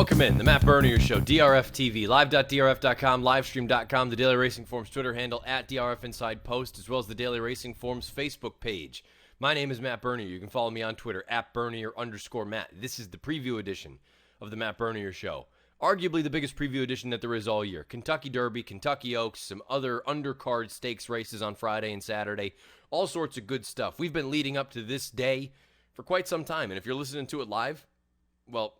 Welcome in, the Matt Bernier Show, DRF TV, live.drf.com, livestream.com, the Daily Racing Forum's Twitter handle, at DRF Inside Post, as well as the Daily Racing Forum's Facebook page. My name is Matt Bernier. You can follow me on Twitter, at Bernier_Matt. This is the preview edition of the Matt Bernier Show. Arguably the biggest preview edition that there is all year. Kentucky Derby, Kentucky Oaks, some other undercard stakes races on Friday and Saturday, all sorts of good stuff. We've been leading up to this day for quite some time, and if you're listening to it live, well,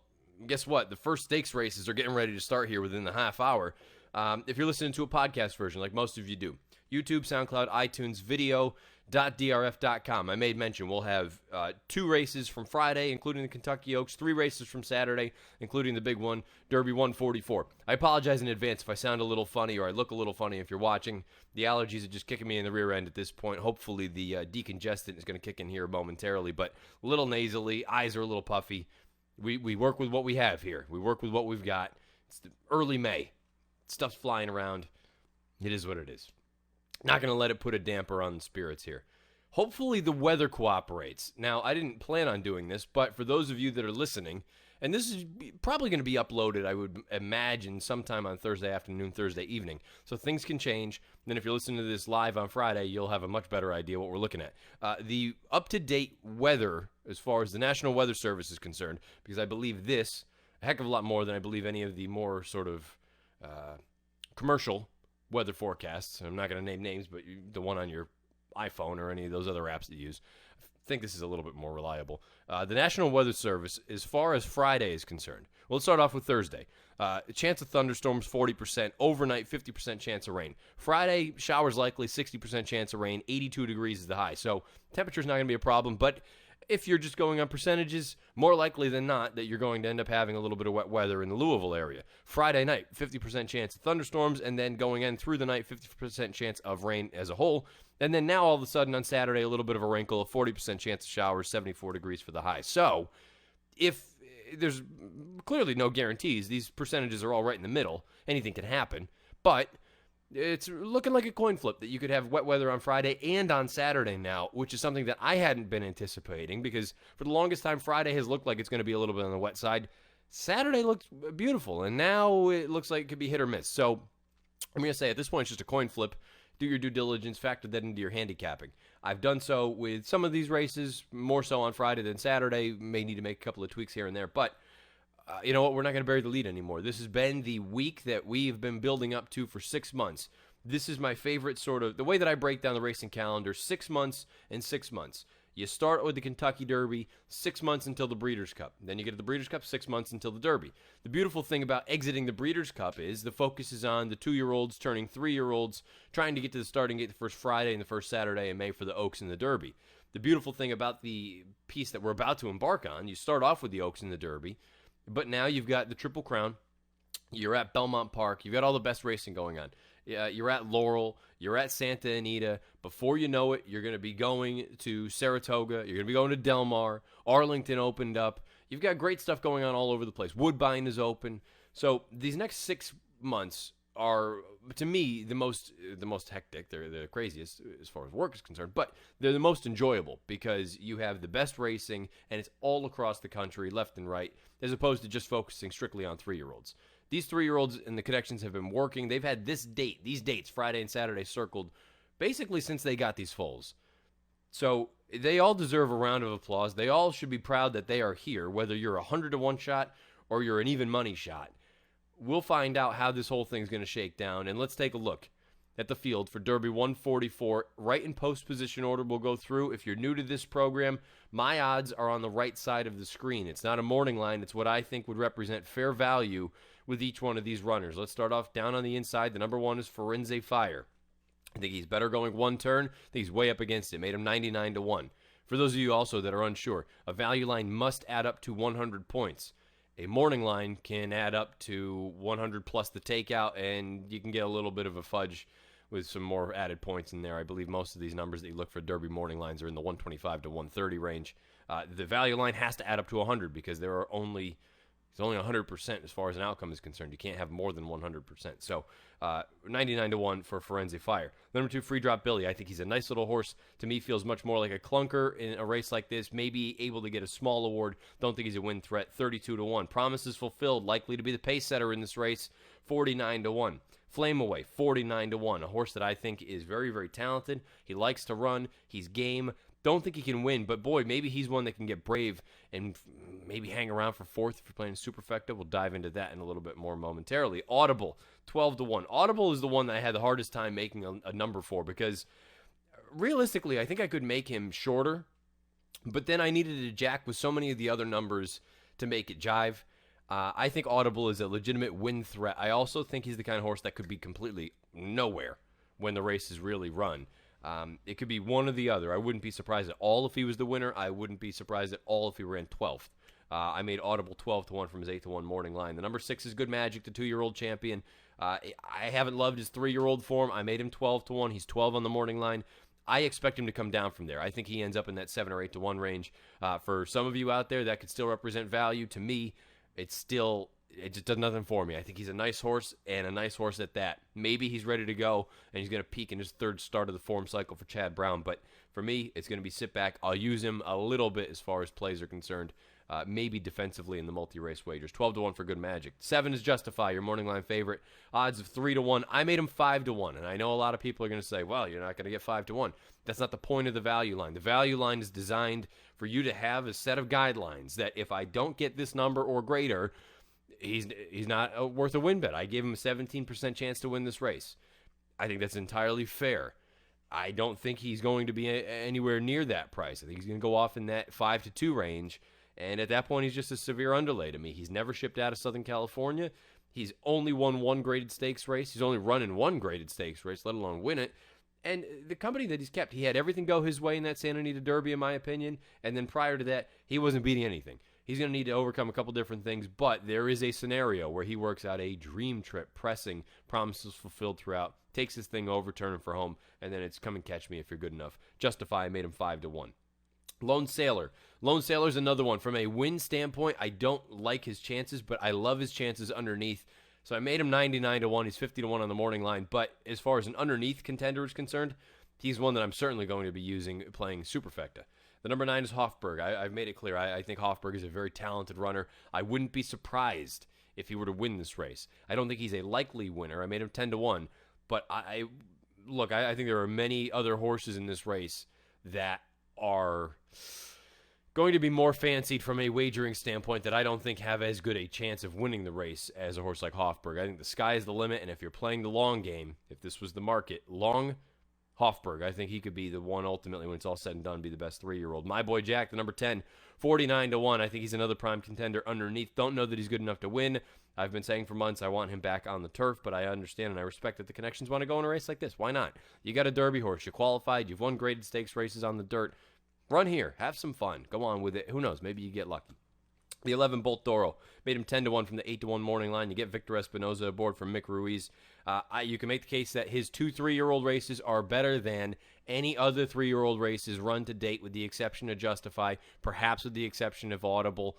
guess what? The first stakes races are getting ready to start here within the half hour. If you're listening to a podcast version, like most of you do, YouTube, SoundCloud, iTunes, video.drf.com. I made mention we'll have 2 races from Friday, including the Kentucky Oaks, 3 races from Saturday, including the big one, Derby 144. I apologize in advance if I sound a little funny or I look a little funny if you're watching. The allergies are just kicking me in the rear end at this point. Hopefully the decongestant is going to kick in here momentarily, but a little nasally, eyes are a little puffy. We work with what we have here. We work with what we've got. It's early May. Stuff's flying around. It is what it is. Not going to let it put a damper on the spirits here. Hopefully the weather cooperates. Now, I didn't plan on doing this, but for those of you that are listening, and this is probably going to be uploaded, I would imagine, sometime on Thursday afternoon, Thursday evening. So things can change. Then if you're listening to this live on Friday, you'll have a much better idea what we're looking at. The up-to-date weather, as far as the National Weather Service is concerned, because I believe this a heck of a lot more than I believe any of the more sort of commercial weather forecasts. I'm not going to name names, but the one on your iPhone or any of those other apps that you use. I think this is a little bit more reliable. The National Weather Service, as far as Friday is concerned, well, let's start off with Thursday. Chance of thunderstorms, 40%. Overnight, 50% chance of rain. Friday, showers likely, 60% chance of rain. 82 degrees is the high. So temperature's not going to be a problem, but if you're just going on percentages, more likely than not that you're going to end up having a little bit of wet weather in the Louisville area. Friday night, 50% chance of thunderstorms, and then going in through the night, 50% chance of rain as a whole. And then now all of a sudden on Saturday, a little bit of a wrinkle, a 40% chance of showers, 74 degrees for the high. So if there's clearly no guarantees, these percentages are all right in the middle. Anything can happen, but it's looking like a coin flip that you could have wet weather on Friday and on Saturday now, which is something that I hadn't been anticipating because for the longest time, Friday has looked like it's going to be a little bit on the wet side. Saturday looked beautiful, and now it looks like it could be hit or miss. So I'm going to say at this point, it's just a coin flip. Do your due diligence, factor that into your handicapping. I've done so with some of these races, more so on Friday than Saturday. May need to make a couple of tweaks here and there, but you know what? We're not going to bury the lead anymore. This has been the week that we've been building up to for 6 months. This is my favorite sort of, the way that I break down the racing calendar, 6 months and 6 months. You start with the Kentucky Derby, 6 months until the Breeders' Cup. Then you get to the Breeders' Cup, 6 months until the Derby. The beautiful thing about exiting the Breeders' Cup is the focus is on the 2-year-olds turning 3-year-olds, trying to get to the starting gate the first Friday and the first Saturday in May for the Oaks and the Derby. The beautiful thing about the piece that we're about to embark on, you start off with the Oaks and the Derby, but now you've got the Triple Crown. You're at Belmont Park. You've got all the best racing going on. You're at Laurel. You're at Santa Anita. Before you know it, you're going to be going to Saratoga. You're going to be going to Del Mar. Arlington opened up. You've got great stuff going on all over the place. Woodbine is open. So these next 6 months are, to me, the most hectic. They're the craziest as far as work is concerned, but they're the most enjoyable because you have the best racing and it's all across the country, left and right, as opposed to just focusing strictly on 3-year-olds. These 3-year-olds and the connections have been working. They've had these dates, Friday and Saturday, circled basically since they got these foals. So they all deserve a round of applause. They all should be proud that they are here, whether you're a 100-to-1 shot or you're an even money shot. We'll find out how this whole thing's going to shake down, and let's take a look at the field for Derby 144. Right in post position order we'll go through. If you're new to this program, my odds are on the right side of the screen. It's not a morning line. It's what I think would represent fair value with each one of these runners. Let's start off down on the inside. The number 1 is Firenze Fire. I think he's better going one turn. I think he's way up against it. Made him 99-1. For those of you also that are unsure, a value line must add up to 100 points. A morning line can add up to 100 plus the takeout, and you can get a little bit of a fudge with some more added points in there. I believe most of these numbers that you look for Derby morning lines are in the 125 to 130 range. The value line has to add up to 100 because there are only He's only 100% as far as an outcome is concerned. You can't have more than 100%. So 99-1 for Firenze Fire. Number 2, Free Drop Billy. I think he's a nice little horse. To me, feels much more like a clunker in a race like this. Maybe able to get a small award. Don't think he's a win threat. 32-1. Promises fulfilled. Likely to be the pace setter in this race. 49-1. Flame Away. 49-1. A horse that I think is very, very talented. He likes to run. He's game. Don't think he can win, but boy, maybe he's one that can get brave and maybe hang around for fourth if you're playing Superfecta. We'll dive into that in a little bit more momentarily. Audible, 12-1. Audible is the one that I had the hardest time making a number for because realistically, I think I could make him shorter, but then I needed to jack with so many of the other numbers to make it jive. I think Audible is a legitimate win threat. I also think he's the kind of horse that could be completely nowhere when the race is really run. It could be one or the other. I wouldn't be surprised at all if he was the winner. I wouldn't be surprised at all if he ran 12th. I made Audible 12-1 from his 8-1 morning line. The number 6 is Good Magic, the 2-year-old champion. I haven't loved his 3-year-old form. I made him 12-1. He's 12 on the morning line. I expect him to come down from there. I think he ends up in that 7 or 8-1 range. For some of you out there, that could still represent value. To me, it just does nothing for me. I think he's a nice horse, and a nice horse at that. Maybe he's ready to go, and he's going to peak in his third start of the form cycle for Chad Brown. But for me, it's going to be sit back. I'll use him a little bit as far as plays are concerned. Maybe defensively in the multi-race wagers. 12-1 for Good Magic. 7 is Justify, your morning line favorite. Odds of 3-1. I made him 5-1, and I know a lot of people are going to say, well, you're not going to get 5-1. That's not the point of the value line. The value line is designed for you to have a set of guidelines that if I don't get this number or greater, he's not worth a win bet. I gave him a 17% chance to win this race. I think that's entirely fair. I don't think he's going to be anywhere near that price. I think he's going to go off in that 5-2 range. And at that point, he's just a severe underlay to me. He's never shipped out of Southern California. He's only won one graded stakes race. He's only run in one graded stakes race, let alone win it. And the company that he's kept, he had everything go his way in that Santa Anita Derby, in my opinion. And then prior to that, he wasn't beating anything. He's going to need to overcome a couple different things, but there is a scenario where he works out a dream trip, pressing, promises fulfilled throughout, takes his thing over, turning for home, and then it's come and catch me if you're good enough. Justify, I made him 5-1. Lone Sailor. Lone Sailor's another one. From a win standpoint, I don't like his chances, but I love his chances underneath. So I made him 99-1. He's 50-1 on the morning line. But as far as an underneath contender is concerned, he's one that I'm certainly going to be using playing Superfecta. The number 9 is Hofburg. I've made it clear. I think Hofburg is a very talented runner. I wouldn't be surprised if he were to win this race. I don't think he's a likely winner. I made him 10-1. But I think there are many other horses in this race that are going to be more fancied from a wagering standpoint that I don't think have as good a chance of winning the race as a horse like Hofburg. I think the sky is the limit, and if you're playing the long game, if this was the market, long Hofburg, I think he could be the one ultimately when it's all said and done, be the best 3-year-old. My Boy Jack, the number 10, 49-1. I think he's another prime contender underneath. Don't know that he's good enough to win. I've been saying for months I want him back on the turf, but I understand and I respect that the connections want to go in a race like this. Why not? You got a Derby horse. You qualified. You've won graded stakes races on the dirt. Run here. Have some fun. Go on with it. Who knows? Maybe you get lucky. The 11, Bolt Doro. Made him 10-1 from the 8-1 morning line. You get Victor Espinoza aboard from Mick Ruiz. You can make the case that his 2-3-year-old races are better than any other 3-year-old races run to date, with the exception of Justify, perhaps with the exception of Audible,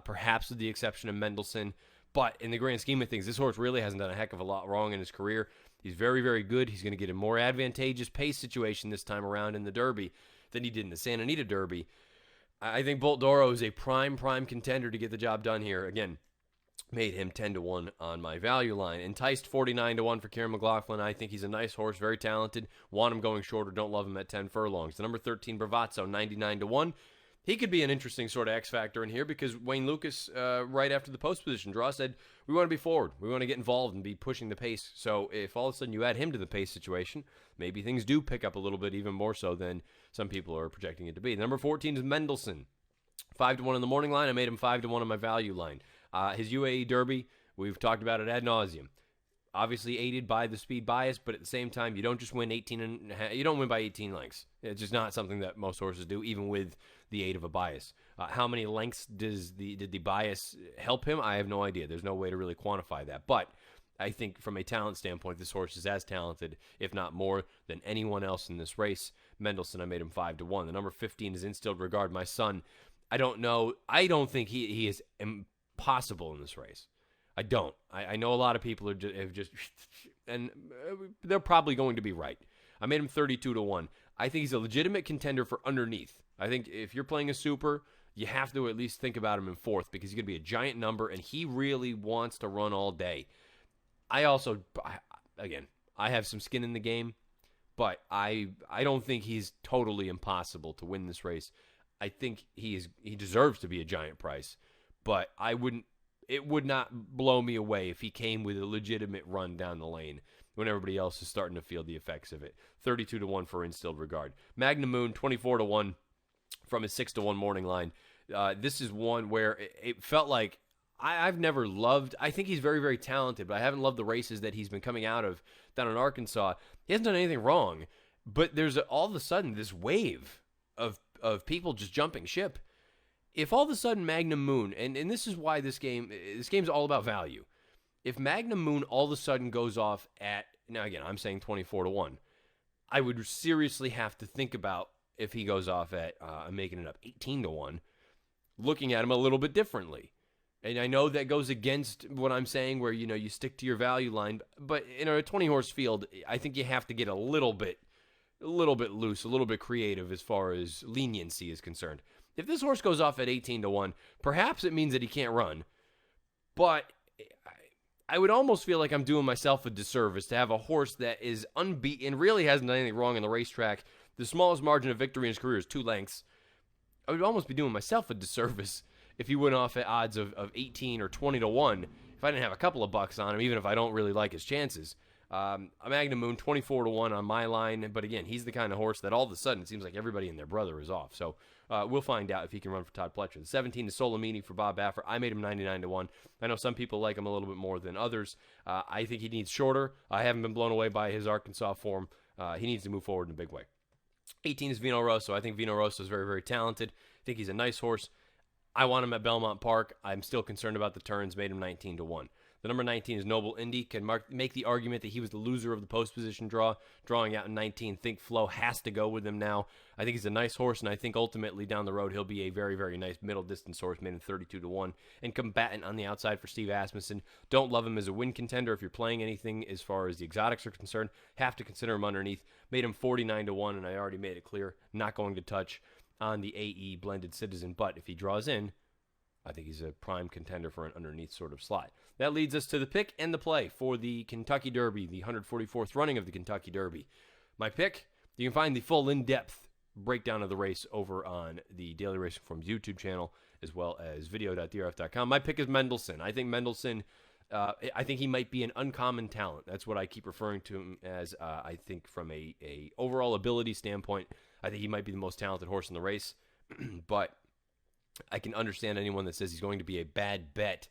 perhaps with the exception of Mendelssohn. But in the grand scheme of things, this horse really hasn't done a heck of a lot wrong in his career. He's very, very good. He's going to get a more advantageous pace situation this time around in the Derby than he did in the Santa Anita Derby. I think Bolt Doro is a prime contender to get the job done here. Again, made him 10-1 on my value line. Enticed 49-1 for Kieran McLaughlin. I think he's a nice horse, very talented. Want him going shorter, don't love him at 10 furlongs. The number 13, Bravazzo, 99-1. He could be an interesting sort of X factor in here because Wayne Lucas, right after the post position draw, said, we want to be forward. We want to get involved and be pushing the pace. So if all of a sudden you add him to the pace situation, maybe things do pick up a little bit, even more so than some people are projecting it to be. Number 14 is Mendelssohn. 5-1 in the morning line. I made him 5-1 on my value line. His UAE Derby, we've talked about it ad nauseum. Obviously aided by the speed bias, but at the same time, you don't just win 18 and you don't win by 18 lengths. It's just not something that most horses do, even with the aid of a bias. How many lengths did the bias help him? I have no idea. There's no way to really quantify that. But I think from a talent standpoint, this horse is as talented, if not more, than anyone else in this race. Mendelssohn, I made him 5-1. The number 15 is Instilled Regard. My son, I don't know. I don't think he is possible in this race. I don't. I know a lot of people have just, and they're probably going to be right. I made him 32-1. I think he's a legitimate contender for underneath. I think if you're playing a super, you have to at least think about him in fourth because he's going to be a giant number, and he really wants to run all day. I also, again, I have some skin in the game, but I don't think he's totally impossible to win this race. I think he deserves to be a giant price, but it would not blow me away if he came with a legitimate run down the lane when everybody else is starting to feel the effects of it. 32-1 for Instilled Regard. Magnum Moon, 24-1 from his 6-1 morning line. This is one where it felt like I've never loved. I think he's very, very talented, but I haven't loved the races that he's been coming out of down in Arkansas. He hasn't done anything wrong, but there's all of a sudden this wave of people just jumping ship. If all of a sudden Magnum Moon, and this is why this game's all about value. If Magnum Moon all of a sudden goes off at, now again, I'm saying 24-1, I would seriously have to think about if he goes off at, I'm making it up, 18-1, looking at him a little bit differently. And I know that goes against what I'm saying where, you stick to your value line, but in a 20-horse field, I think you have to get a little bit loose, a little bit creative as far as leniency is concerned. If this horse goes off at 18-1, perhaps it means that he can't run, but I would almost feel like I'm doing myself a disservice to have a horse that is unbeaten, really hasn't done anything wrong in the racetrack. The smallest margin of victory in his career is 2 lengths. I would almost be doing myself a disservice if he went off at odds of 18 or 20-1, if I didn't have a couple of bucks on him, even if I don't really like his chances. A Magnum Moon, 24-1 on my line, but again, he's the kind of horse that all of a sudden it seems like everybody and their brother is off. So we'll find out if he can run for Todd Pletcher. The 17 is Solomini for Bob Baffert. I made him 99-1. I know some people like him a little bit more than others. I think he needs shorter. I haven't been blown away by his Arkansas form. He needs to move forward in a big way. 18 is Vino Rosso. I think Vino Rosso is very, very talented. I think he's a nice horse. I want him at Belmont Park. I'm still concerned about the turns. Made him 19-1. The number 19 is Noble Indy. Can make the argument that he was the loser of the post position draw, drawing out in 19. Think Flo has to go with him now. I think he's a nice horse, and I think ultimately down the road he'll be a very, very nice middle distance horse, made him 32-1. And combatant on the outside for Steve Asmussen. Don't love him as a win contender if you're playing anything as far as the exotics are concerned. Have to consider him underneath. Made him 49-1, and I already made it clear, not going to touch on the AE blended citizen. But if he draws in, I think he's a prime contender for an underneath sort of slot. That leads us to the pick and the play for the Kentucky Derby, the 144th running of the Kentucky Derby. My pick, you can find the full in-depth breakdown of the race over on the Daily Racing Forum's YouTube channel, as well as video.drf.com. My pick is Mendelssohn. I think Mendelssohn, I think he might be an uncommon talent. That's what I keep referring to him as. I think from a overall ability standpoint, I think he might be the most talented horse in the race. But I can understand anyone that says he's going to be a bad bet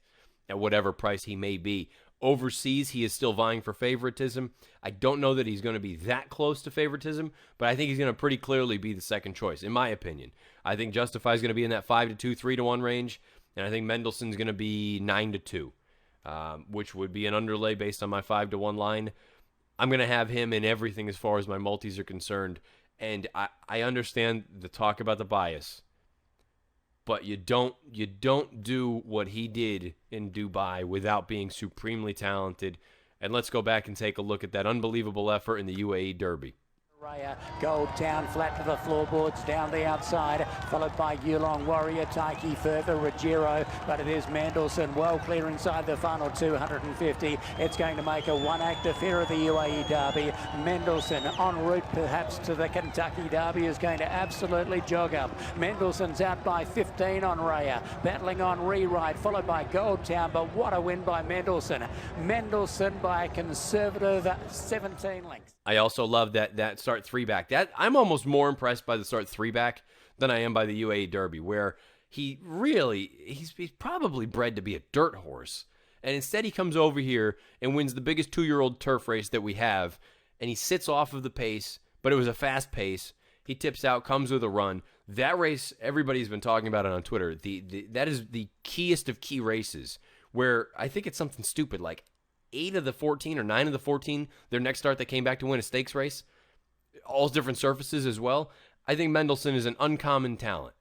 at whatever price he may be. Overseas, he is still vying for favoritism. I don't know that he's going to be that close to favoritism, but I think he's going to pretty clearly be the second choice, in my opinion. I think Justify is going to be in that 5-2, 3-1 range, and I think Mendelssohn's going to be 9-2, which would be an underlay based on my 5-1 line. I'm going to have him in everything as far as my multis are concerned, and I understand the talk about the bias. But you don't do what he did in Dubai without being supremely talented. And let's go back and take a look at that unbelievable effort in the UAE Derby. Raya, Gold Town flat to the floorboards down the outside, followed by Yulong Warrior, Taiki further, Ruggiero, but it is Mendelssohn well clear inside the final 250. It's going to make a one-act affair of the UAE Derby. Mendelssohn en route perhaps to the Kentucky Derby is going to absolutely jog up. Mendelssohn's out by 15 on Raya, battling on Rewrite, followed by Gold Town, but what a win by Mendelssohn. Mendelssohn by a conservative 17 lengths. I also love that start 3-back. I'm almost more impressed by the start 3-back than I am by the UAE Derby, where he's probably bred to be a dirt horse. And instead he comes over here and wins the biggest 2-year-old turf race that we have, and he sits off of the pace, but it was a fast pace. He tips out, comes with a run. That race, everybody's been talking about it on Twitter. That is the keyest of key races, where I think it's something stupid like 8 of the 14 or 9 of the 14, their next start they came back to win a stakes race, all different surfaces as well. I think Mendelssohn is an uncommon talent.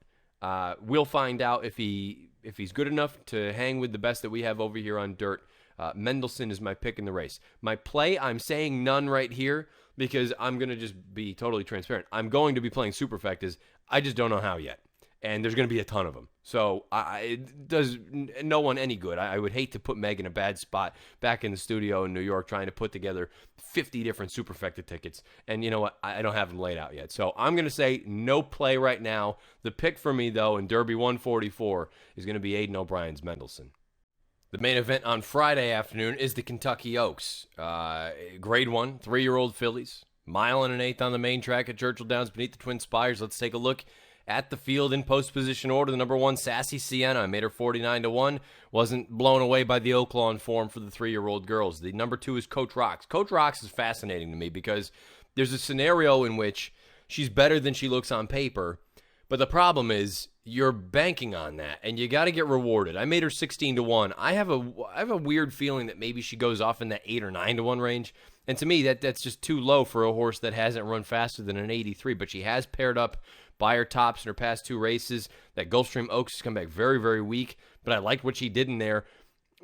We'll find out if he if he's good enough to hang with the best that we have over here on dirt, Mendelssohn is my pick in the race. My play, I'm saying none right here because I'm going to just be totally transparent. I'm going to be playing Superfectas. I just don't know how yet. And there's going to be a ton of them. So it does no one any good. I would hate to put Meg in a bad spot back in the studio in New York trying to put together 50 different Superfecta tickets. And you know what? I don't have them laid out yet. So I'm going to say no play right now. The pick for me, though, in Derby 144 is going to be Aidan O'Brien's Mendelssohn. The main event on Friday afternoon is the Kentucky Oaks. Grade 1, 3-year-old fillies. 1 1/8 on the main track at Churchill Downs beneath the Twin Spires. Let's take a look at the field in post-position order. The number 1, Sassy Sienna. I made her 49-1. Wasn't blown away by the Oaklawn form for the 3-year-old girls. The number 2 is Coach Rocks. Coach Rocks is fascinating to me because there's a scenario in which she's better than she looks on paper, but the problem is you're banking on that, and you got to get rewarded. I made her 16-1. I have a weird feeling that maybe she goes off in that 8 or 9-1 range, and to me that's just too low for a horse that hasn't run faster than an 83. But she has paired up by her tops in her past 2 races. That Gulfstream Oaks has come back very, very weak, but I liked what she did in there.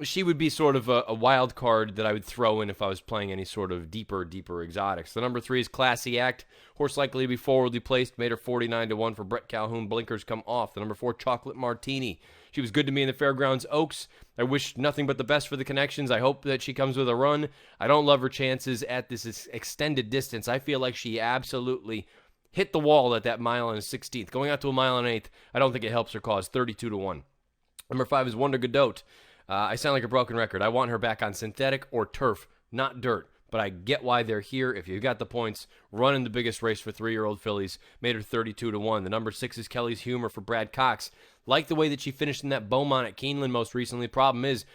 She would be sort of a wild card that I would throw in if I was playing any sort of deeper exotics. The number 3 is Classy Act. Horse likely to be forwardly placed. Made her 49-1 for Brett Calhoun. Blinkers come off. The number 4, Chocolate Martini. She was good to me in the Fairgrounds Oaks. I wish nothing but the best for the connections. I hope that she comes with a run. I don't love her chances at this extended distance. I feel like she absolutely hit the wall at that 1 1/16. Going out to a 1 1/8, I don't think it helps her cause. 32-1. Number 5 is Wonder Godot. I sound like a broken record. I want her back on synthetic or turf, not dirt. But I get why they're here. If you've got the points, running the biggest race for 3-year-old fillies, made her 32-1. The number 6 is Kelly's Humor for Brad Cox. Like the way that she finished in that Beaumont at Keeneland most recently. Problem is,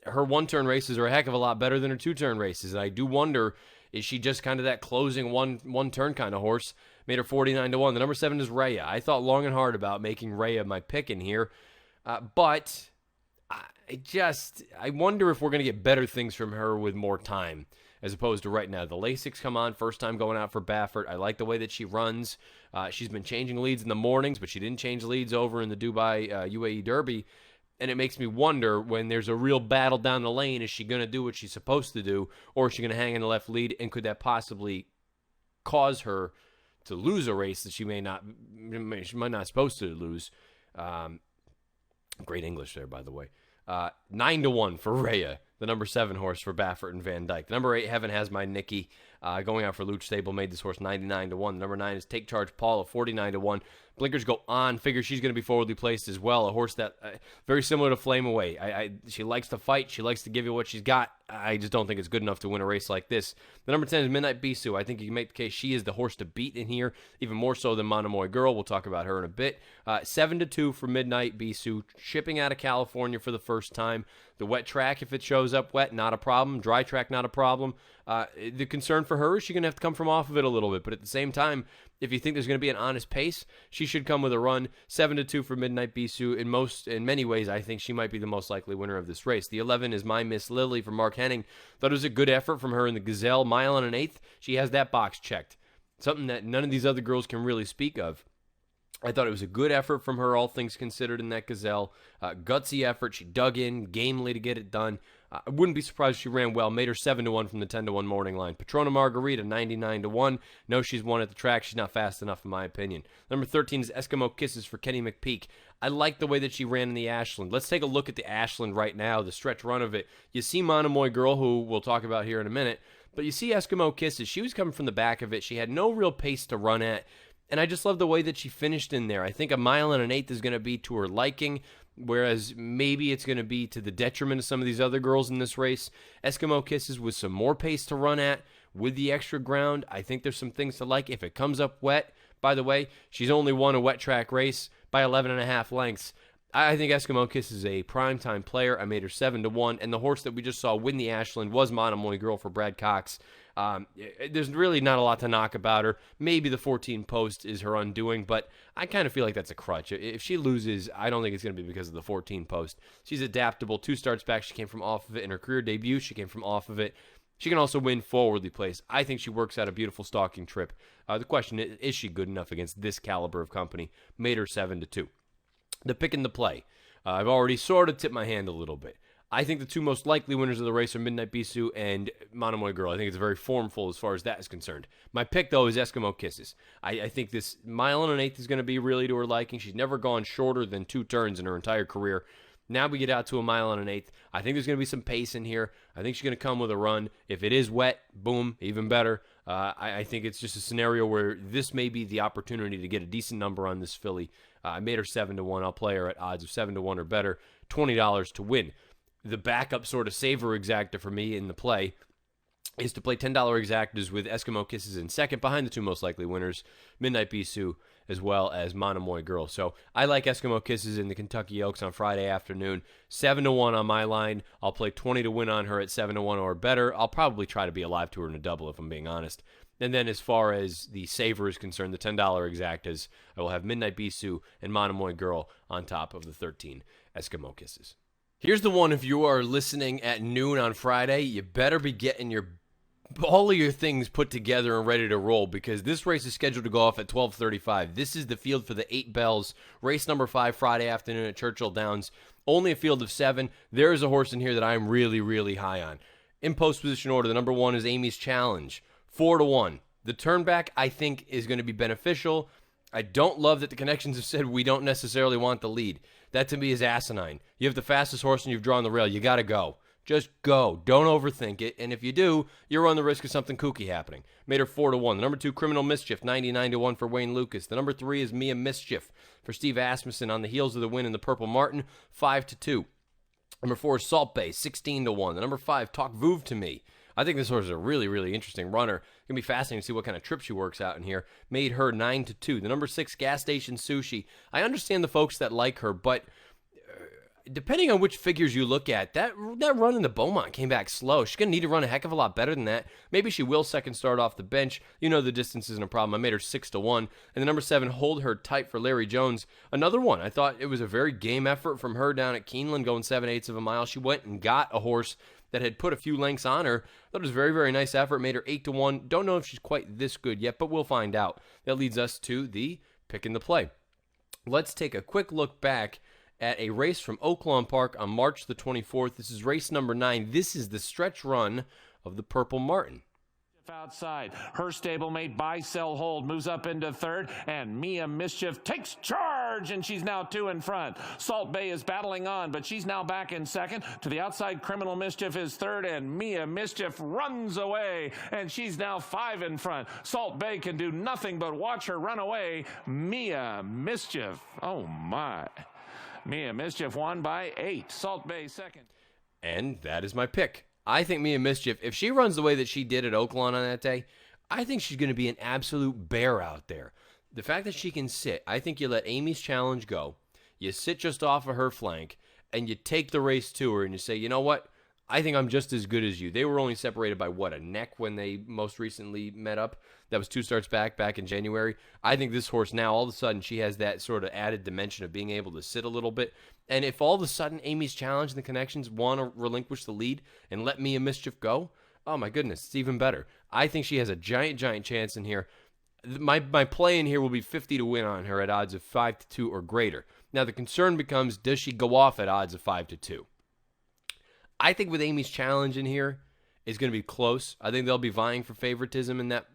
her 1-turn races are a heck of a lot better than her 2-turn races. And I do wonder, is she just kind of that closing one-turn kind of horse? Made her 49-1. The number 7 is Rhea. I thought long and hard about making Rhea my pick in here. But I wonder if we're going to get better things from her with more time as opposed to right now. The Lasix come on, first time going out for Baffert. I like the way that she runs. She's been changing leads in the mornings, but she didn't change leads over in the Dubai UAE Derby. And it makes me wonder, when there's a real battle down the lane, is she going to do what she's supposed to do, or is she going to hang in the left lead, and could that possibly cause her to lose a race that she might not supposed to lose? Great English there, by the way. 9-1 for Rhea, the number 7 horse for Baffert and Van Dyke. The number 8, Heaven Has My Nikki, going out for Luch Stable, made this horse 99-1. The number 9 is Take Charge Paula, 49-1. Blinkers go on. Figure she's going to be forwardly placed as well. A horse that very similar to Flame Away. She likes to fight. She likes to give you what she's got. I just don't think it's good enough to win a race like this. The number 10 is Midnight Bisou. I think you can make the case she is the horse to beat in here, even more so than Monomoy Girl. We'll talk about her in a bit. 7-2 for Midnight Bisou. Shipping out of California for the first time. The wet track, if it shows up wet, not a problem. Dry track, not a problem. The concern for her is she's going to have to come from off of it a little bit. But at the same time, if you think there's going to be an honest pace, she should come with a run. 7-2 for Midnight Bisou. In many ways, I think she might be the most likely winner of this race. The 11 is My Miss Lily for Mark Henning. Thought it was a good effort from her in the Gazelle. 1 1/8. She has that box checked. Something that none of these other girls can really speak of. I thought it was a good effort from her, all things considered, in that Gazelle. Gutsy effort. She dug in, gamely to get it done. I wouldn't be surprised if she ran well. Made her 7-1 from the 10-1 morning line. Patrona Margarita, 99-1. No, she's won at the track. She's not fast enough, in my opinion. Number 13 is Eskimo Kisses for Kenny McPeak. I like the way that she ran in the Ashland. Let's take a look at the Ashland right now, the stretch run of it. You see Monomoy Girl, who we'll talk about here in a minute, but you see Eskimo Kisses. She was coming from the back of it. She had no real pace to run at. And I just love the way that she finished in there. I think 1 1/8 is going to be to her liking, whereas maybe it's going to be to the detriment of some of these other girls in this race. Eskimo Kisses with some more pace to run at with the extra ground. I think there's some things to like. If it comes up wet, by the way, she's only won a wet track race by 11.5 lengths. I think Eskimo Kiss is a primetime player. I made her 7-1, and the horse that we just saw win the Ashland was Monomoy Girl for Brad Cox. There's really not a lot to knock about her. Maybe the 14 post is her undoing, but I kind of feel like that's a crutch. If she loses, I don't think it's going to be because of the 14 post. She's adaptable. 2 starts back, she came from off of it. In her career debut, she came from off of it. She can also win forwardly placed. I think she works out a beautiful stalking trip. The question is she good enough against this caliber of company? Made her 7-2. The pick and the play. I've already sort of tipped my hand a little bit. I think the two most likely winners of the race are Midnight Bisou and Monomoy Girl. I think it's very formful as far as that is concerned. My pick, though, is Eskimo Kisses. I think this mile and an eighth is going to be really to her liking. She's never gone shorter than 2 turns in her entire career. Now we get out to a mile and an eighth. I think there's going to be some pace in here. I think she's going to come with a run. If it is wet, boom, even better. I think it's just a scenario where this may be the opportunity to get a decent number on this filly. I made her 7-1. I'll play her at odds of 7-1 or better. $20 to win. The backup sort of saver exacta for me in the play is to play $10 exactas with Eskimo Kisses in second behind the two most likely winners, Midnight Bisou as well as Monomoy Girl. So I like Eskimo Kisses in the Kentucky Oaks on Friday afternoon. 7-1 on my line. I'll play 20 to win on her at 7-1 or better. I'll probably try to be alive to her in a double if I'm being honest. And then as far as the saver is concerned, the $10 exactas, I will have Midnight Bisou and Monomoy Girl on top of the 13 Eskimo Kisses. Here's the one, if you are listening at noon on Friday, you better be getting all of your things put together and ready to roll, because this race is scheduled to go off at 12:35. This is the field for the 8 bells, race number 5 Friday afternoon at Churchill Downs. Only a field of 7. There is a horse in here that I'm really, really high on. In post position order, the number 1 is Amy's Challenge, 4-1. The turnback, I think, is going to be beneficial. I don't love that the connections have said we don't necessarily want the lead. That to me is asinine. You have the fastest horse and you've drawn the rail. You got to go. Just go. Don't overthink it. And if you do, you run the risk of something kooky happening. Made her 4-1. The number 2, Criminal Mischief, 99-1 for Wayne Lucas. The number 3 is Mia Mischief for Steve Asmussen on the heels of the win in the Purple Martin, 5-2. Number 4 is Salt Bay, 16-1. The number 5, Talk Vuv to Me. I think this horse is a really, really interesting runner. It's going to be fascinating to see what kind of trip she works out in here. Made her 9-2. The number 6, Gas Station Sushi. I understand the folks that like her, but depending on which figures you look at, that run in the Beaumont came back slow. She's going to need to run a heck of a lot better than that. Maybe she will second start off the bench. You know the distance isn't a problem. I made her 6-1. And the number 7, Hold Her Tight for Larry Jones. Another one. I thought it was a very game effort from her down at Keeneland, going 7/8 of a mile. She went and got a horse that had put a few lengths on her. I thought it was a very, very nice effort. Made her 8-1. Don't know if she's quite this good yet, but we'll find out. That leads us to the pick and the play. Let's take a quick look back at a race from Oaklawn Park on March the 24th. This is race number 9. This is the stretch run of the Purple Martin. Outside, her stablemate Buy Sell Hold moves up into third, and Mia Mischief takes charge, and she's now 2 in front. Salt Bay is battling on, but she's now back in second. To the outside, Criminal Mischief is third, and Mia Mischief runs away, and she's now 5 in front. Salt Bay can do nothing but watch her run away. Mia Mischief, oh my. Mia Mischief won by 8. Salt Bay second. And that is my pick. I think Mia Mischief, if she runs the way that she did at Oaklawn on that day, I think she's going to be an absolute bear out there. The fact that she can sit, I think you let Amy's Challenge go, you sit just off of her flank, and you take the race to her and you say, you know what? I think I'm just as good as you. They were only separated by, a neck when they most recently met up. That was 2 starts back in January. I think this horse now, all of a sudden, she has that sort of added dimension of being able to sit a little bit. And if all of a sudden Amy's Challenge and the connections want to relinquish the lead and let Mia Mischief go, oh my goodness, it's even better. I think she has a giant chance in here. My play in here will be 50 to win on her at odds of 5-2 or greater. Now the concern becomes, does she go off at odds of 5-2? I think with Amy's Challenge in here, it's going to be close. I think they'll be vying for favoritism in that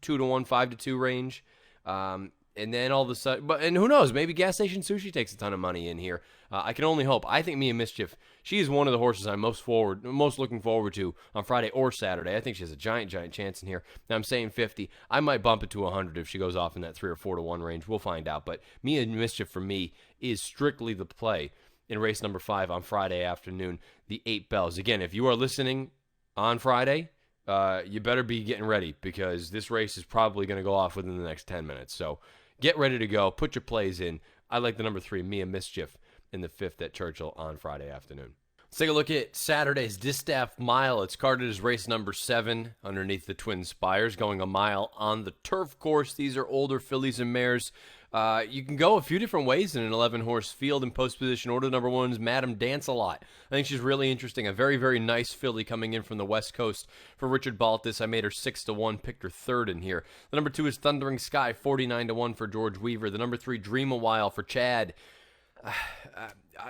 2-1, 5-2 range. And then all of a sudden, and who knows, maybe Gas Station Sushi takes a ton of money in here. I can only hope. I think Mia Mischief, she is one of the horses I'm most looking forward to on Friday or Saturday. I think she has a giant chance in here. Now I'm saying 50. I might bump it to 100 if she goes off in that 3 or 4-1 range. We'll find out. But Mia Mischief for me is strictly the play in race number 5 on Friday afternoon, the 8 bells. Again, if you are listening on Friday, you better be getting ready, because this race is probably going to go off within the next 10 minutes. So get ready to go. Put your plays in. I like the number 3, Mia Mischief, in the 5th at Churchill on Friday afternoon. Let's take a look at Saturday's Distaff Mile. It's carded as race number 7 underneath the Twin Spires, going a mile on the turf course. These are older fillies and mares. You can go a few different ways in an 11-horse field in post position order. Number 1 is Madam Dance-A-Lot. I think she's really interesting. A very, very nice filly coming in from the West Coast for Richard Baltus. I made her 6-1, picked her 3rd in here. The number 2 is Thundering Sky, 49-1 for George Weaver. The number 3, Dream a While for Chad.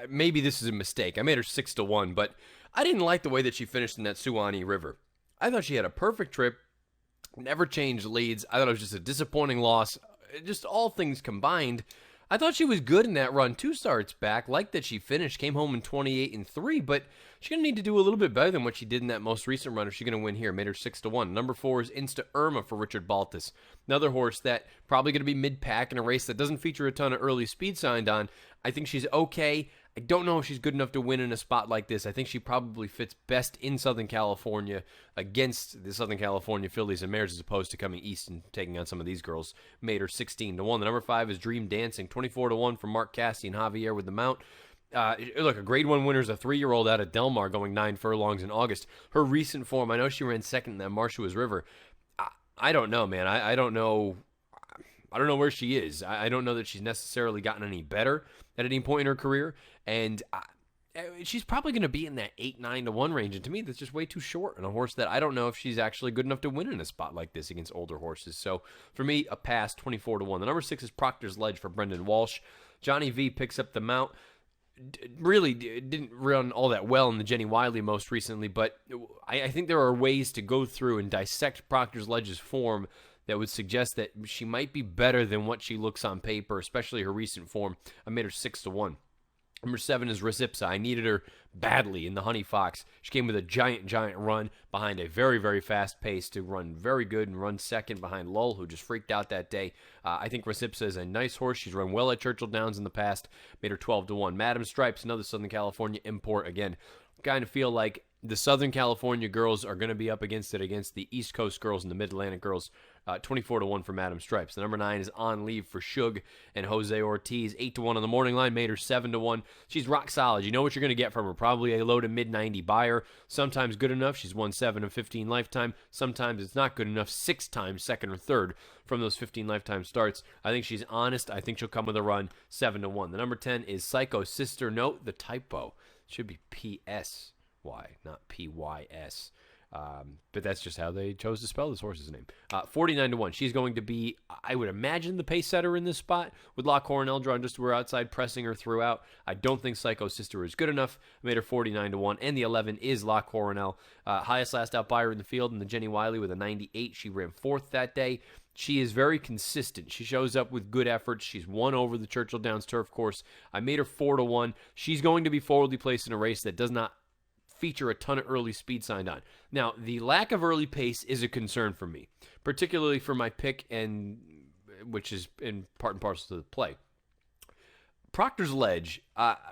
maybe this is a mistake. I made her 6-1, but I didn't like the way that she finished in that Suwannee River. I thought she had a perfect trip, never changed leads. I thought it was just a disappointing loss. Just all things combined, I thought she was good in that run 2 starts back. Like that she finished, came home in 28-3, but she's going to need to do a little bit better than what she did in that most recent run if she's going to win here. Made her 6-1. Number 4 is Insta Irma for Richard Baltus. Another horse that probably going to be mid-pack in a race that doesn't feature a ton of early speed signed on. I think she's okay. I don't know if she's good enough to win in a spot like this. I think she probably fits best in Southern California against the Southern California fillies and mares as opposed to coming east and taking on some of these girls. Made her 16-1. The number 5 is Dream Dancing, 24-1 from Mark Cassidy and Javier with the mount. Look, a grade 1 winner is a 3-year-old out of Del Mar going 9 furlongs in August. Her recent form, I know she ran second in that Marshua's River. I don't know, man. I don't know. I don't know where she is. I don't know that she's necessarily gotten any better at any point in her career. And she's probably going to be in that 8-9-1 range. And to me, that's just way too short on a horse that I don't know if she's actually good enough to win in a spot like this against older horses. So for me, a pass, 24-1. The number 6 is Proctor's Ledge for Brendan Walsh. Johnny V picks up the mount. Really didn't run all that well in the Jenny Wiley most recently, but I think there are ways to go through and dissect Proctor's Ledge's form that would suggest that she might be better than what she looks on paper, especially her recent form. I made her 6-1. Number 7 is Recipsa. I needed her badly in the Honey Fox. She came with a giant run behind a very, very fast pace to run very good and run second behind Lull, who just freaked out that day. I think Recipsa is a nice horse. She's run well at Churchill Downs in the past. Made her 12-1. Madam Stripes, another Southern California import. Again, kind of feel like the Southern California girls are going to be up against it against the East Coast girls and the Mid-Atlantic girls. 24-1 for Madam Stripes. The number 9 is On Leave for Shug and Jose Ortiz. 8-1 on the morning line. Made her 7-1. She's rock solid. You know what you're going to get from her. Probably a low to mid-90 buyer. Sometimes good enough. She's won 7 of 15 lifetime. Sometimes it's not good enough. 6 times second or third from those 15 lifetime starts. I think she's honest. I think she'll come with a run. 7-1. The number 10 is Psycho Sister. Note the typo. It should be P-S-Y, not P-Y-S. But that's just how they chose to spell this horse's name. 49-1. She's going to be, I would imagine, the pace setter in this spot with La Coronel drawn just to her outside, pressing her throughout. I don't think Psycho Sister is good enough. I made her 49-1. And the 11 is La Coronel. Highest last out buyer in the field, and the Jenny Wiley with a 98. She ran 4th that day. She is very consistent. She shows up with good efforts. She's won over the Churchill Downs turf course. I made her 4-1. She's going to be forwardly placed in a race that does not feature a ton of early speed signed on. Now, the lack of early pace is a concern for me, particularly for my pick, and which is in part and parcel to the play. Proctor's Ledge,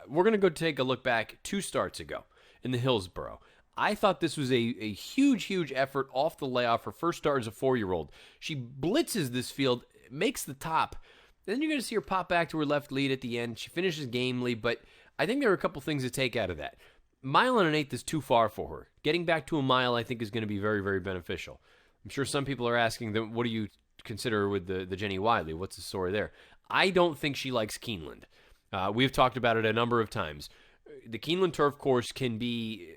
we're going to go take a look back 2 starts ago in the Hillsborough. I thought this was a huge effort off the layoff. Her first start as a 4-year-old. She blitzes this field, makes the top. Then you're going to see her pop back to her left lead at the end. She finishes gamely, but I think there are a couple things to take out of that. 1.125 is too far for her. Getting back to a mile, I think, is going to be very, very beneficial. I'm sure some people are asking them, what do you consider with the Jenny Wiley? What's the story there? I don't think she likes Keeneland. We've talked about it a number of times. The Keeneland turf course can be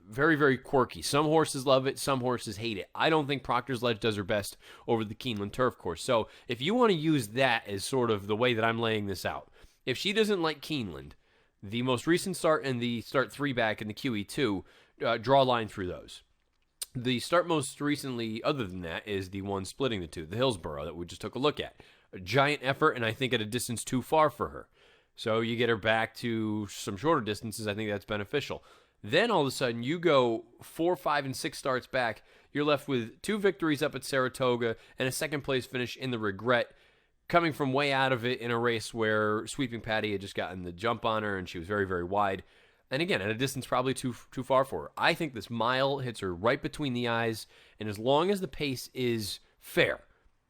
very, very quirky. Some horses love it. Some horses hate it. I don't think Proctor's Ledge does her best over the Keeneland turf course. So if you want to use that as sort of the way that I'm laying this out, if she doesn't like Keeneland, the most recent start and the start 3 back in the QE2, draw a line through those. The start most recently, other than that, is the one splitting the two, the Hillsborough, that we just took a look at. A giant effort, and I think at a distance too far for her. So you get her back to some shorter distances. I think that's beneficial. Then all of a sudden, you go 4, 5, and 6 starts back. You're left with 2 victories up at Saratoga and a second-place finish in the Regret, coming from way out of it in a race where Sweeping Patty had just gotten the jump on her, and she was very, very wide. And again, at a distance probably too far for her. I think this mile hits her right between the eyes, and as long as the pace is fair,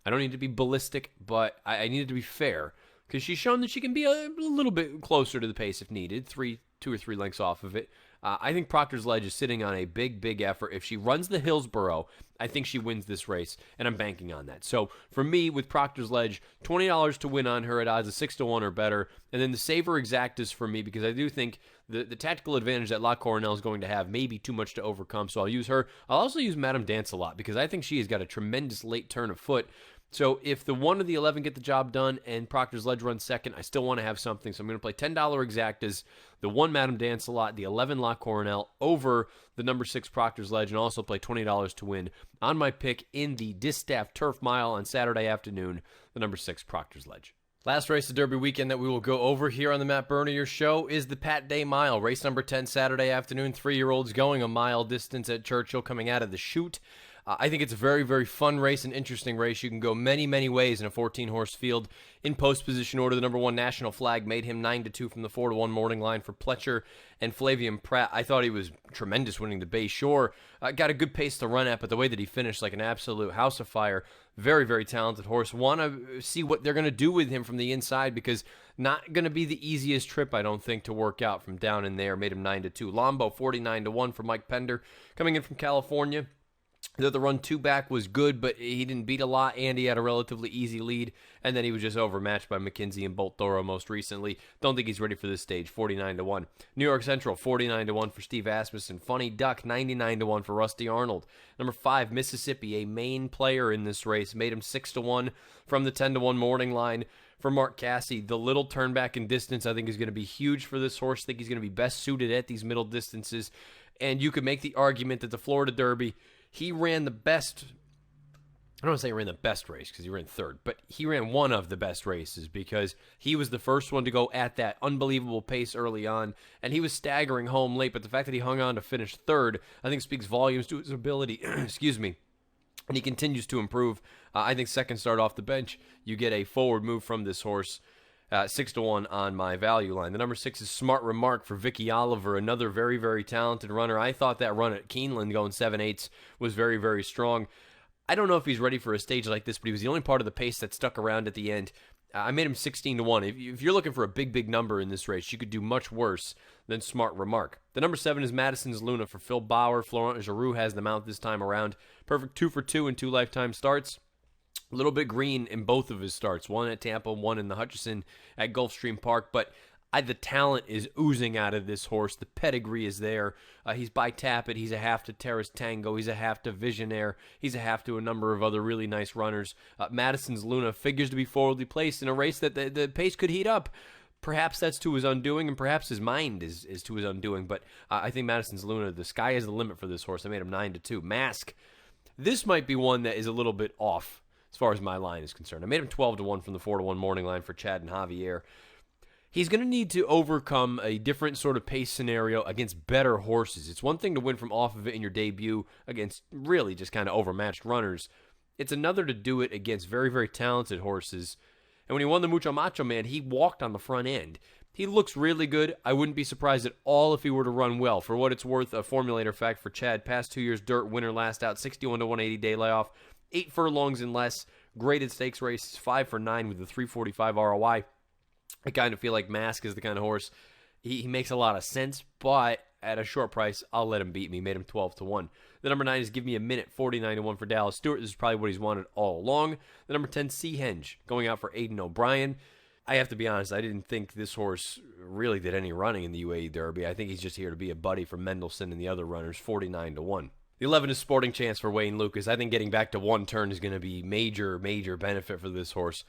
I don't need to be ballistic, but I need it to be fair, because she's shown that she can be a little bit closer to the pace if needed, 2 or 3 lengths off of it. I think Proctor's Ledge is sitting on a big effort. If she runs the Hillsborough, I think she wins this race, and I'm banking on that. So for me, with Proctor's Ledge, $20 to win on her at odds of 6-1 or better, and then the Saver Exactas for me, because I do think the tactical advantage that La Coronel is going to have may be too much to overcome, so I'll use her. I'll also use Madame Dance a lot, because I think she has got a tremendous late turn of foot. So if the 1 or the 11 get the job done and Proctor's Ledge runs second, I still want to have something. So I'm going to play $10 exactas, the 1 Madame Dancelot, the 11 La Coronel over the number 6 Proctor's Ledge, and also play $20 to win on my pick in the Distaff Turf Mile on Saturday afternoon, the number 6 Proctor's Ledge. Last race of Derby weekend that we will go over here on the Matt Bernier Show is the Pat Day Mile. Race number 10 Saturday afternoon, 3-year-olds going a mile distance at Churchill coming out of the chute. I think it's a very, very fun race, an interesting race. You can go many, many ways in a 14-horse field. In post position order, the number 1 National Flag made him 9-2 from the 4-1 morning line for Pletcher and Flavian Pratt. I thought he was tremendous winning the Bay Shore. Got a good pace to run at, but the way that he finished, like an absolute house of fire. Very, very talented horse. Want to see what they're going to do with him from the inside, because not going to be the easiest trip, I don't think, to work out from down in there. Made him 9-2. Lombo 49-1 for Mike Pender coming in from California. The run 2 back was good, but he didn't beat a lot. Andy had a relatively easy lead, and then he was just overmatched by McKenzie and Bolt Thoro most recently. Don't think he's ready for this stage. 49-1. New York Central 49-1 for Steve Asmussen. Funny Duck 99-1 for Rusty Arnold. Number 5 Mississippi, a main player in this race, made him 6-1 from the 10-1 morning line for Mark Casse. The little turn back in distance I think is going to be huge for this horse. I think he's going to be best suited at these middle distances, and you could make the argument that the Florida Derby, he ran the best. I don't want to say he ran the best race because he ran third, but he ran one of the best races because he was the first one to go at that unbelievable pace early on, and he was staggering home late. But the fact that he hung on to finish third, I think, speaks volumes to his ability. Excuse me. And he continues to improve. I think second start off the bench, you get a forward move from this horse. 6-1 on my value line. The number 6 is Smart Remark for Vicky Oliver, another very, very talented runner. I thought that run at Keeneland going 7/8 was very, very strong. I don't know if he's ready for a stage like this, but he was the only part of the pace that stuck around at the end. I made him 16-1. If you're looking for a big, big number in this race, you could do much worse than Smart Remark. The number 7 is Madison's Luna for Phil Bauer. Florent Giroux has the mount this time around. Perfect 2 for 2 in 2 lifetime starts. A little bit green in both of his starts, one at Tampa, one in the Hutchison at Gulfstream Park, but the talent is oozing out of this horse. The pedigree is there. He's by Tappet. He's a half to Terrace Tango. He's a half to Visionaire. He's a half to a number of other really nice runners. Madison's Luna figures to be forwardly placed in a race that the pace could heat up. Perhaps that's to his undoing, and perhaps his mind is to his undoing, but I think Madison's Luna, the sky is the limit for this horse. I made him 9-2. Mask. This might be one that is a little bit off as far as my line is concerned. I made him 12-1 from the 4-1 morning line for Chad and Javier. He's going to need to overcome a different sort of pace scenario against better horses. It's one thing to win from off of it in your debut against really just kind of overmatched runners. It's another to do it against very, very talented horses. And when he won the Mucho Macho Man, he walked on the front end. He looks really good. I wouldn't be surprised at all if he were to run well. For what it's worth, a formulator fact for Chad, past 2 years, dirt, winner last out, 61-180 day layoff. 8 furlongs and less, graded stakes races, 5 for 9 with a 345 ROI. I kind of feel like Mask is the kind of horse, he makes a lot of sense, but at a short price, I'll let him beat me. Made him 12-1. The number 9 is Give Me a Minute, 49-1 for Dallas Stewart. This is probably what he's wanted all along. The number 10, Seahenge, going out for Aidan O'Brien. I have to be honest, I didn't think this horse really did any running in the UAE Derby. I think he's just here to be a buddy for Mendelssohn and the other runners, 49-1. The 11 is Sporting Chance for Wayne Lucas. I think getting back to one turn is going to be major, major benefit for this horse.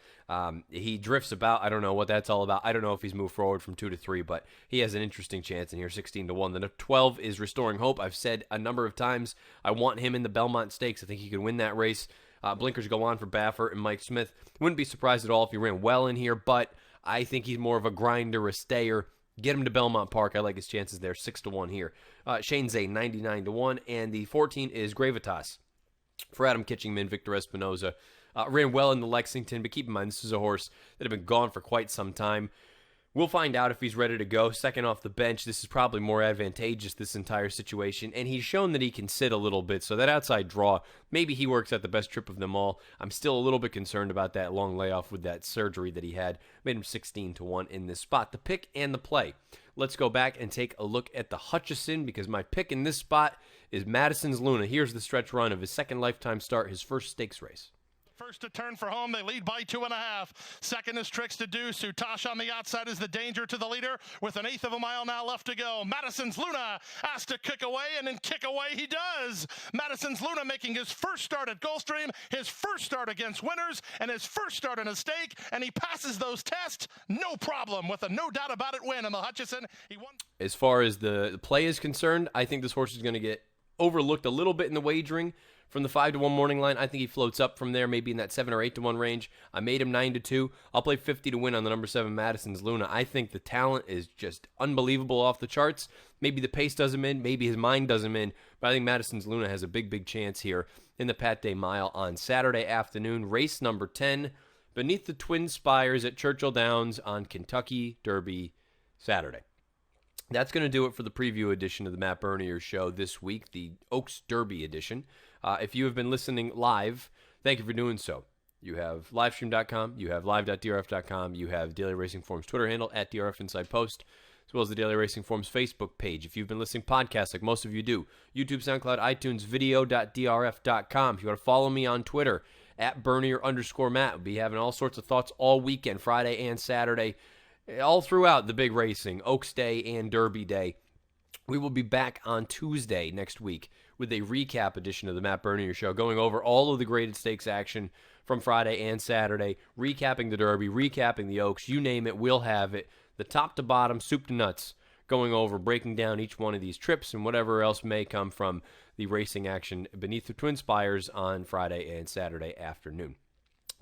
He drifts about. I don't know what that's all about. I don't know if he's moved forward from 2 to 3, but he has an interesting chance in here, 16-1. The 12 is Restoring Hope. I've said a number of times I want him in the Belmont Stakes. I think he could win that race. Blinkers go on for Baffert and Mike Smith. Wouldn't be surprised at all if he ran well in here, but I think he's more of a grinder, a stayer. Get him to Belmont Park. I like his chances there. 6-1 here. Shane Zay, 99-1. And the 14 is Gravitas for Adam Kitchingman, Victor Espinoza. Ran well in the Lexington, but keep in mind, this is a horse that had been gone for quite some time. We'll find out if he's ready to go. Second off the bench, this is probably more advantageous, this entire situation. And he's shown that he can sit a little bit, so that outside draw, maybe he works at the best trip of them all. I'm still a little bit concerned about that long layoff with that surgery that he had. Made him 16-1 in this spot. The pick and the play. Let's go back and take a look at the Hutchison, because my pick in this spot is Madison's Luna. Here's the stretch run of his second lifetime start, his first stakes race. First to turn for home, they lead by 2.5. Second is Tricks to Do. Sutash on the outside is the danger to the leader with an eighth of a mile now left to go. Madison's Luna asked to kick away, and then kick away he does. Madison's Luna making his first start at Gulfstream, his first start against winners, and his first start in a stake, and he passes those tests, no problem, with a no doubt about it win in the Hutchison. He won. As far as the play is concerned, I think this horse is going to get overlooked a little bit in the wagering. From the 5-1 morning line, I think he floats up from there, maybe in that 7 or 8-1 range. I made him 9-2. I'll play 50 to win on the number 7 Madison's Luna. I think the talent is just unbelievable off the charts. Maybe the pace does him in, maybe his mind does him in, but I think Madison's Luna has a big chance here in the Pat Day Mile on Saturday afternoon. Race number 10, beneath the Twin Spires at Churchill Downs on Kentucky Derby Saturday. That's going to do it for the preview edition of the Matt Bernier Show this week, the Oaks Derby edition. If you have been listening live, thank you for doing so. You have livestream.com, you have live.drf.com, you have Daily Racing Forum's Twitter handle at DRF Inside Post, as well as the Daily Racing Forum's Facebook page. If you've been listening podcasts like most of you do, YouTube, SoundCloud, iTunes, video.drf.com. If you want to follow me on Twitter, at Bernier_Matt, we'll be having all sorts of thoughts all weekend, Friday and Saturday, all throughout the big racing, Oaks Day and Derby Day. We will be back on Tuesday next week with a recap edition of the Matt Bernier Show, going over all of the graded stakes action from Friday and Saturday, recapping the Derby, recapping the Oaks, you name it, we'll have it. The top to bottom, soup to nuts, going over, breaking down each one of these trips and whatever else may come from the racing action beneath the Twin Spires on Friday and Saturday afternoon.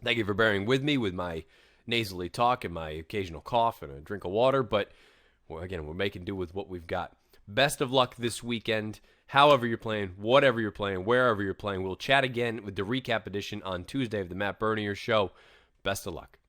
Thank you for bearing with me with my nasally talk and my occasional cough and a drink of water, but well, again, we're making do with what we've got. Best of luck this weekend, however you're playing, whatever you're playing, wherever you're playing. We'll chat again with the recap edition on Tuesday of the Matt Bernier Show. Best of luck.